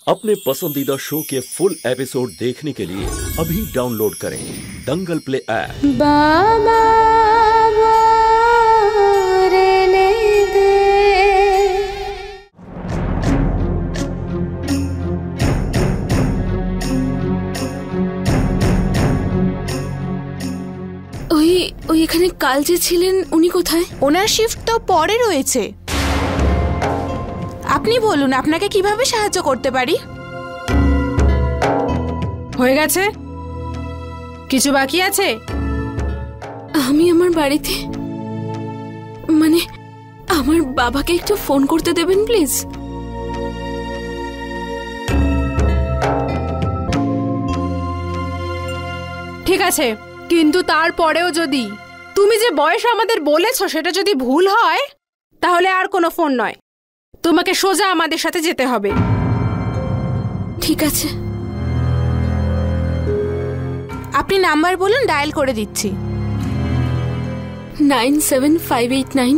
अपने पसंदीदा शो के फुल एपिसोड देखने के लिए अभी डाउनलोड करें दंगल प्ले ऐप। बाबा रहने दे। ওই এখানে কাল যে ছিলেন উনি কোথায়? ওনার শিফট তো পরে রয়েছে। আপনি বলুন আপনাকে কিভাবে সাহায্য করতে পারি? হয়ে গেছে? কিছু বাকি আছে? আমি আমার বাড়িতে মানে আমার বাবাকে একটু ফোন করতে দেবেন প্লিজ। ঠিক আছে, কিন্তু তারপরেও যদি তুমি যে বয়স আমাদের বলেছো সেটা যদি ভুল হয় তাহলে আর কোনো ফোন নয়, তোমাকে সোজা আমাদের সাথে যেতে হবে। ঠিক আছে, আপনি নাম্বার বলুন, ডায়াল করে দিচ্ছি। 97589।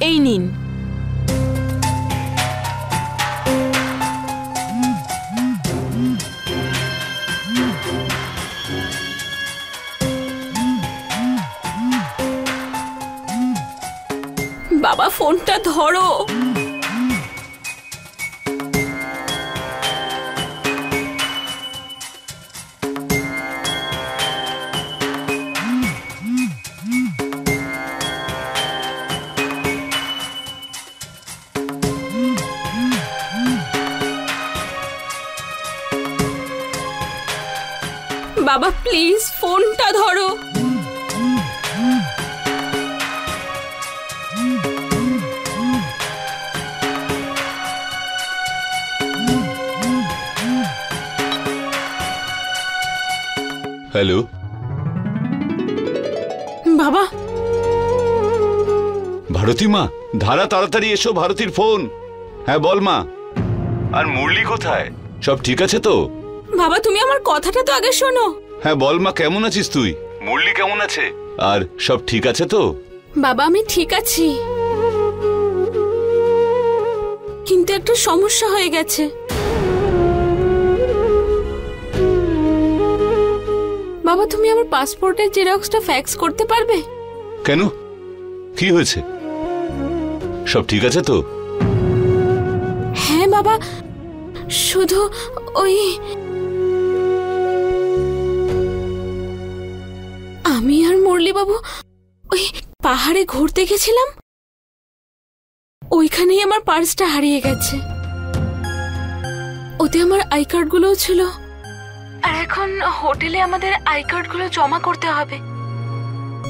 এই নিন। বাবা ফোনটা ধরো। বাবা প্লিজ ফোনটা ধরো। হ্যালো বাবা। ভারতী মা, ধারা তাড়াতাড়ি এসো, ভারতীর ফোন। হ্যাঁ বল মা। আর মুরলি কোথায়? সব ঠিক আছে তো? বাবা তুমি আমার কথাটা তো আগে শোনো। হ্যাঁ বল মা, কেমন আছিস তুই? মুরলি কেমন আছে? আর সব ঠিক আছে তো? বাবা আমি ঠিক আছি, কিন্তু একটা সমস্যা হয়ে গেছে। বাবা তুমি আমার পাসপোর্টের জেরক্সটা ফ্যাক্স করতে পারবে? কেন, কি হয়েছে? সব ঠিক আছে তো? হ্যাঁ বাবা, শুধু ওই আমি আর মুরলি বাবু ওই পাহাড়ে ঘুরতে গেছিলাম, ওইখানেই আমার পার্সটা হারিয়ে গেছে। ওতে আমার আই কার্ডগুলোও ছিল, আর এখন হোটেলে আমাদের আই কার্ডগুলো জমা করতে হবে।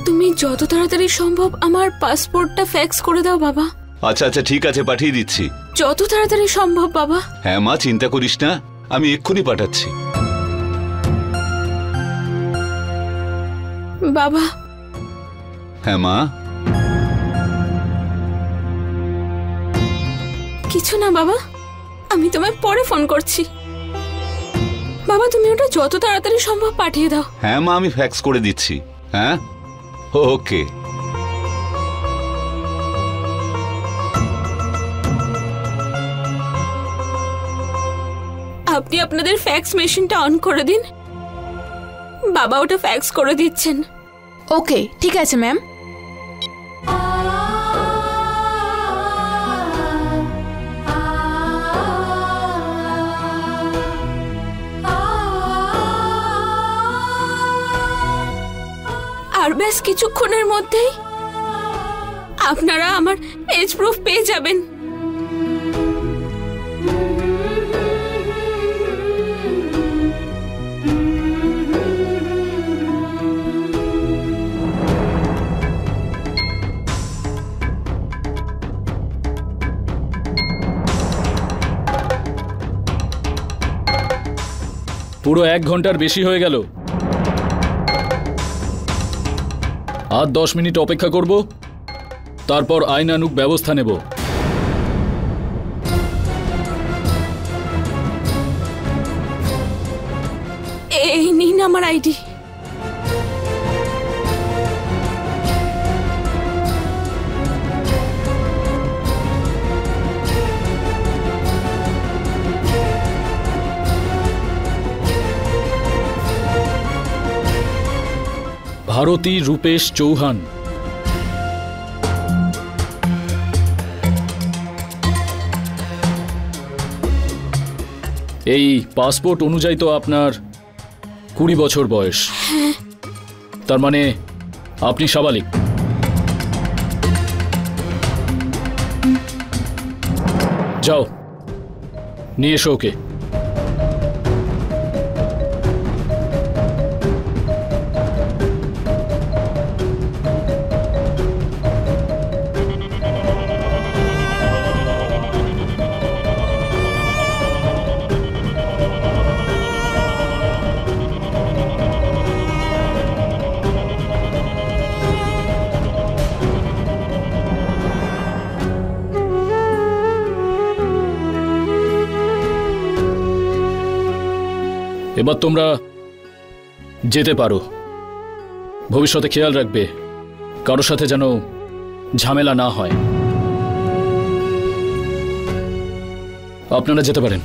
তুমি যত তাড়াতাড়ি সম্ভব আমার পাসপোর্টটা ফ্যাক্স করে দাও বাবা। আচ্ছা আচ্ছা ঠিক আছে, পাঠিয়ে দিচ্ছি। যত তাড়াতাড়ি সম্ভব বাবা। হ্যাঁ মা, চিন্তা করিস না, আমি এক্ষুনি পাঠাচ্ছি। বাবা। হ্যাঁ মা। কিছু না বাবা, আমি তোমায় পরে ফোন করছি। বাবা তুমি ওটা যত তাড়াতাড়ি সম্ভব পাঠিয়ে দাও। হ্যাঁ মা, আমি ফ্যাক্স করে দিচ্ছি। হ্যাঁ ওকে। আপনি আপনাদের ফ্যাক্স মেশিনটা অন করে দিন, বাবা ওটা ফ্যাক্স করে দিচ্ছেন। ওকে ঠিক আছে ম্যাম। আর বেশ কিছুক্ষণের মধ্যেই আপনারা আমার এজ প্রুফ পেয়ে যাবেন। পুরো 1 ঘন্টার বেশি হয়ে গেল। আর 10 মিনিট অপেক্ষা করব, তারপর আইনানুগ ব্যবস্থা নেব। এই নিন আমার আইডি। ভারতী রূপেশ চৌহান। এই পাসপোর্ট অনুযায়ী তো আপনার 20 বছর বয়স। তার মানে আপনি সাবালিক। যাও, নিয়ে এসো ওকে। এবার তোমরা যেতে পারো। ভবিষ্যতে খেয়াল রাখবে কারোর সাথে যেন ঝামেলা না হয়। আপনারা যেতে পারেন।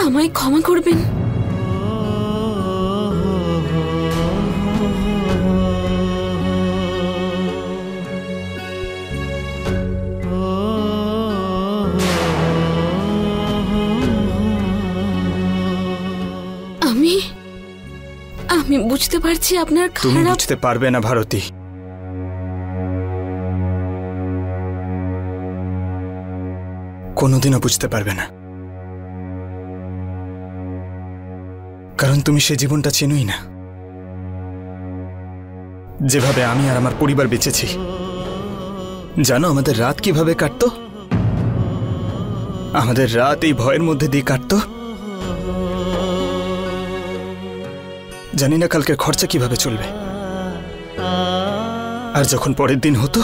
আমায় ক্ষমা করবেন। আমি বুঝতে পারছি আপনার খারাপ। তুমি বুঝতে পারবে না ভারতী। কোনোদিনও বুঝতে পারবে না, কারণ তুমি সে জীবনটা চেনোই না যেভাবে আমি আর আমার পরিবার বেঁচেছি। জানো আমাদের রাত কিভাবে কাটতো? আমাদের রাত এই ভয়ের মধ্যে দিয়ে কাটতো। জানি না কালকের খরচা কিভাবে চলবে। আর যখন পরের দিন হতো,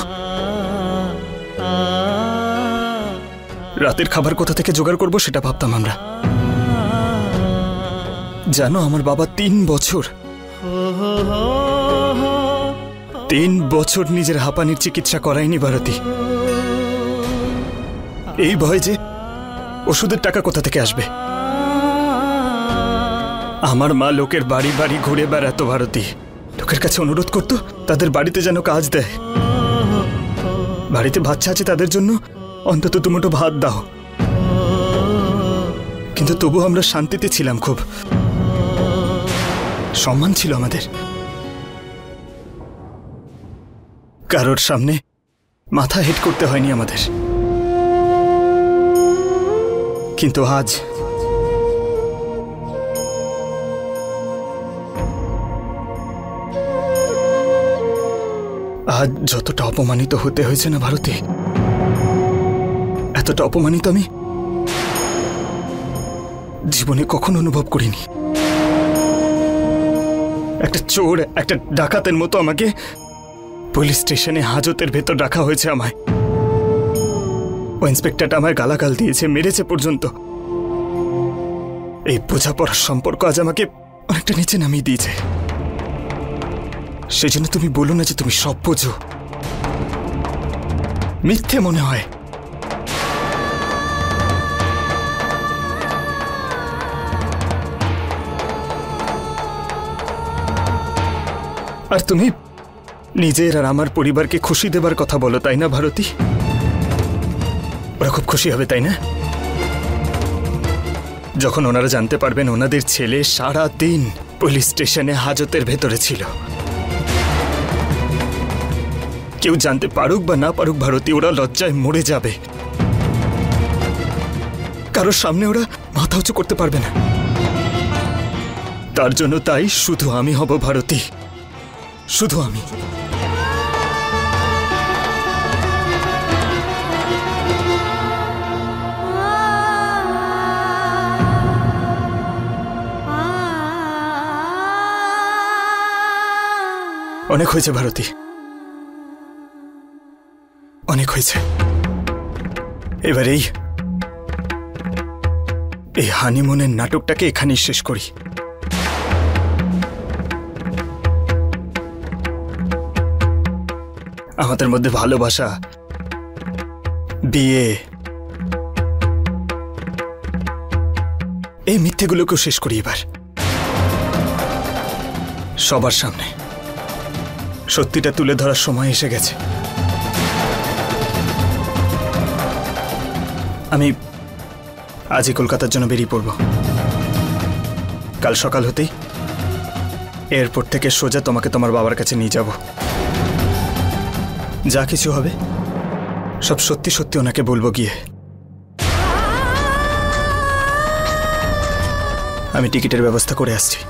রাতের খাবার কোথা থেকে জোগাড় করব সেটা ভাবতাম আমরা। জানো আমার বাবা 3 বছর নিজের হাঁপানির চিকিৎসা করায়নি ভারতী। এই ভয় যে ওষুধের টাকা কোথা থেকে আসবে। আমার মা লোকের বাড়ি বাড়ি ঘুরে বেড়াতো ভারতী, লোকের কাছে অনুরোধ করতো তাদের বাড়িতে যেন কাজ দেয়। বাড়িতে বাচ্চা আছে তাদের জন্য অন্তত দুমুঠো ভাত দাও। কিন্তু তবু আমরা শান্তিতে ছিলাম, খুব সম্মান ছিল আমাদের। কারোর সামনে মাথা হেট করতে হয়নি আমাদের। কিন্তু আজ যতটা অপমানিত হতে হয়েছে না ভারতী, এতটা অপমানিত আমি জীবনে কখনো অনুভব করিনি। একটা চোর, একটা ডাকাতের মতো আমাকে পুলিশ স্টেশনে হাজতের ভেতর রাখা হয়েছে। আমায় ও ইন্সপেক্টরটা আমায় গালাগাল দিয়েছে, মেরেছে পর্যন্ত। এই বোঝাপড়ার সম্পর্ক আজ আমাকে অনেকটা নিচে নামিয়ে দিয়েছে। সেজন্য তুমি বলো না যে তুমি সব বোঝো। মিথ্যে মনে হয়। আর তুমি নিজের আর আমার পরিবারকে খুশি দেবার কথা বলো, তাই না ভারতী? ওরা খুব খুশি হবে, তাই না? যখন ওনারা জানতে পারবেন ওনাদের ছেলে সারা দিন পুলিশ স্টেশনে হাজতের ভেতরে ছিল। কেউ জানতে পারুক বা না পারুক ভারতী, ওরা লজ্জায় মরে যাবে। কারোর সামনে ওরা মাথা উঁচু করতে পারবে না। তার জন্য তাই শুধু আমি হব ভারতী, শুধু আমি। অনেক হয়েছে ভারতী, অনেক হয়েছে। এবার এই হানিমুনের নাটকটাকে এখানেই শেষ করি। আমাদের মধ্যে ভালোবাসা, বিয়ে, এই মিথ্যেগুলোকেও শেষ করি এবার সবার সামনে। সত্যিটা তুলে ধরার সময় এসে গেছে। আমি আজই কলকাতার জন্য বেরিয়ে পড়ব। কাল সকাল হতেই এয়ারপোর্ট থেকে সোজা তোমাকে তোমার বাবার কাছে নিয়ে যাব। যা কিছু হবে সব সত্যি সত্যি ওনাকে বলবো গিয়ে। আমি টিকিটের ব্যবস্থা করে আসছি।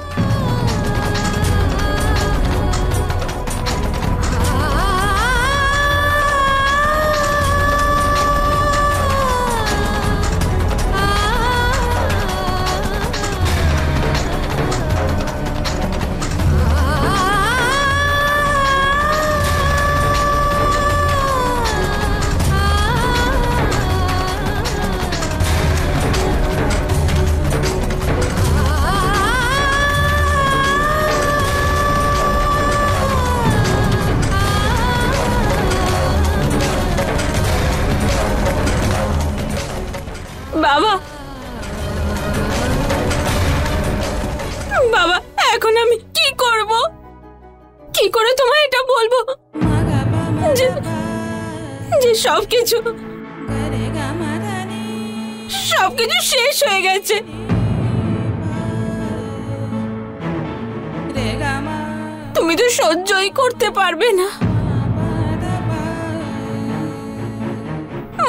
বাবা, বাবা, এখন আমি কি করব? কি করে তোমায় এটা বলবো যে সবকিছু শেষ হয়ে গেছে? তুমি তো সহ্যই করতে পারবে না,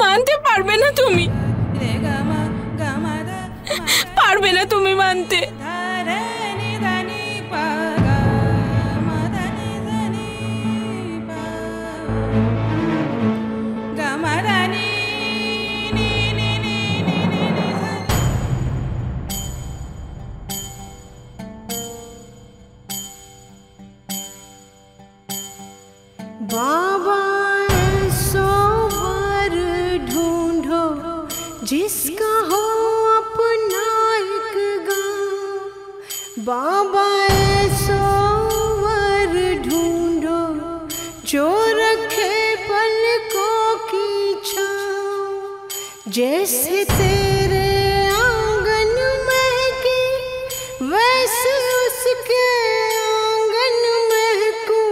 মানতে পারবে না, তুমি পারবে না, তুমি মানতে। बाबा ऐसो वर ढूंढो जिसका हो अपना एक गाँव। बाबा ऐसो वर ढूंढो जो रखे पलकों की छाँव। जैसे तेरे आंगन महके वैसे उसके आंगन महकूं।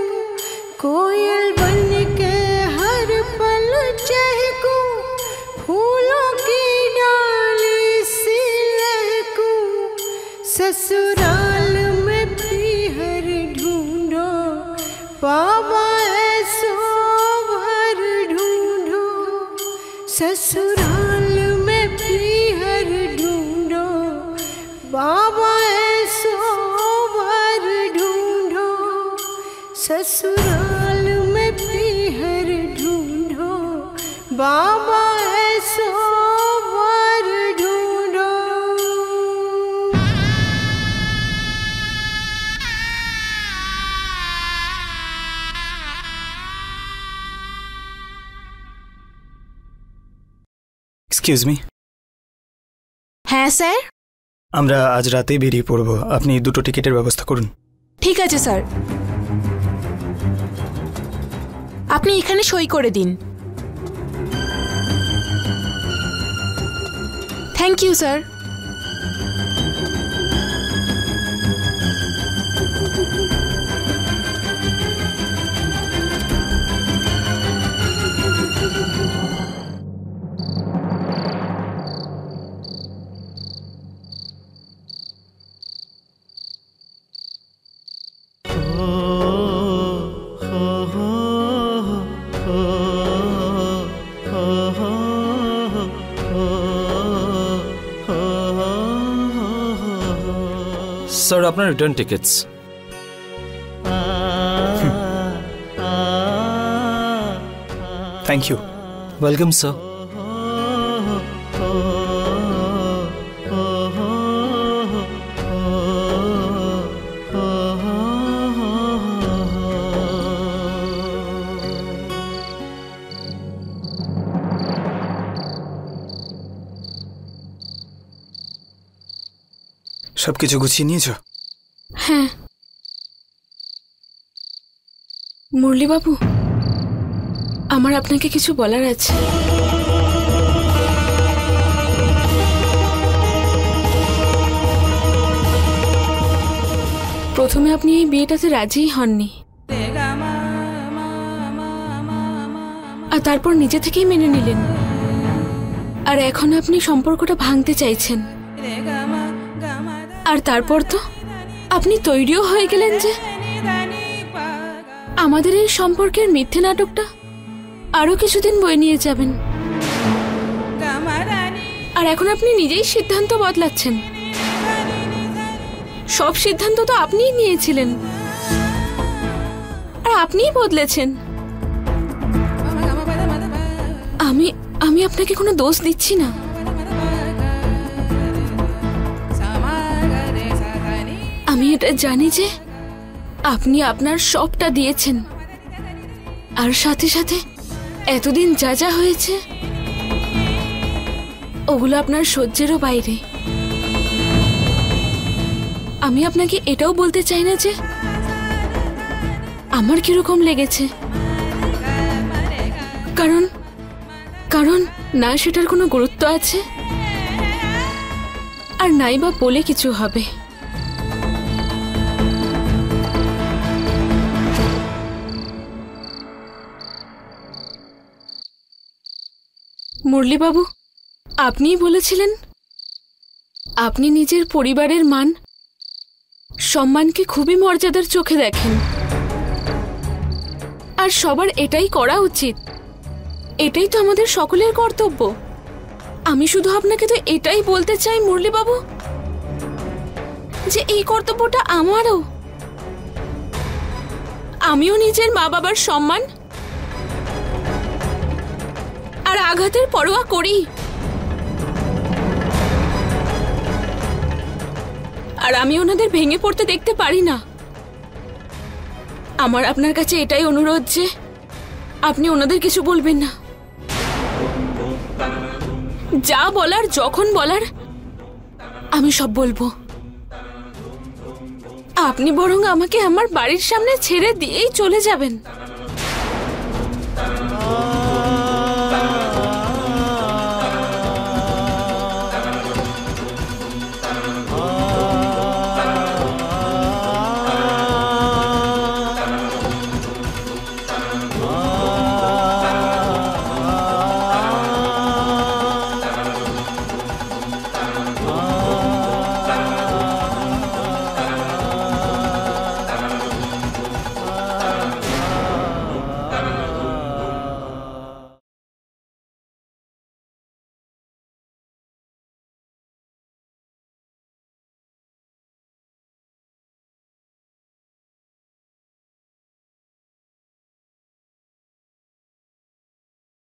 कोयल बन के हर पल चहकूं, फूलों की डाली सी लहकूं। ससुराल में पीहर ढूंढो, बाबा ऐसो वर ढूंढो। ससुराल में पीहर ढूंढो, बाबा ऐसो वर ढूंढो। ससुराल में पीहर ढूंढो, बाबा ऐसो वर ढूंढो। Excuse me. হ্যাঁ স্যার। আমরা আজ রাতেই বেরিয়ে পড়ব, আপনি দুটো টিকিটের ব্যবস্থা করুন। ঠিক আছে স্যার, আপনি এখানে সই করে দিন। Thank you sir. স্যার আপনার return tickets. Thank you. Welcome sir. সবকিছু গুছিয়ে নিয়েছো? হ্যাঁ মুরলীবাবু, আমার আপনাকে কিছু বলার আছে। প্রথমে আপনি এই বিয়েটাতে রাজিই হননি, আর তারপর নিজে থেকেই মেনে নিলেন, আর এখন আপনি সম্পর্কটা ভাঙতে চাইছেন। আর তারপর তো আপনি তৈরিও হয়ে গেলেন যে আমাদের এই সম্পর্কের মিথ্যে নাটকটা আরো কিছুদিন বয়ে নিয়ে যাবেন। আর এখন আপনি নিজেই সিদ্ধান্ত বদলাচ্ছেন। সব সিদ্ধান্ত তো আপনিই নিয়েছিলেন, আর আপনিই বদলেছেন। আমি আপনাকে কোনো দোষ দিচ্ছি না। আমি এটা জানি যে আপনি আপনার সবটা দিয়েছেন, আর সাথে সাথে এতদিন যা যা হয়েছে ওগুলো আপনার সহ্যেরও বাইরে। আমি আপনাকে এটাও বলতে চাই না যে আমার কিরকম লেগেছে, কারণ কারণ না সেটার কোনো গুরুত্ব আছে, আর নাই বা বলে কিছু হবে। মুরলীবাবু, আপনিই বলেছিলেন আপনি নিজের পরিবারের মান সম্মানকে খুবই মর্যাদার চোখে দেখেন, আর সবার এটাই করা উচিত। এটাই তো আমাদের সকলের কর্তব্য। আমি শুধু আপনাকে তো এটাই বলতে চাই মুরলীবাবু, যে এই কর্তব্যটা আমারও। আমিও নিজের মা বাবার সম্মান আর আঘাতের পরোয়া করি, আর আমি ওনাদের ভেঙে পড়তে দেখতে পারি না। আমার আপনার কাছে এটাই অনুরোধ যে আপনি ওনাদের কিছু বলবেন না। যা বলার যখন বলার আমি সব বলবো। আপনি বরং আমাকে আমার বাড়ির সামনে ছেড়ে দিয়েই চলে যাবেন।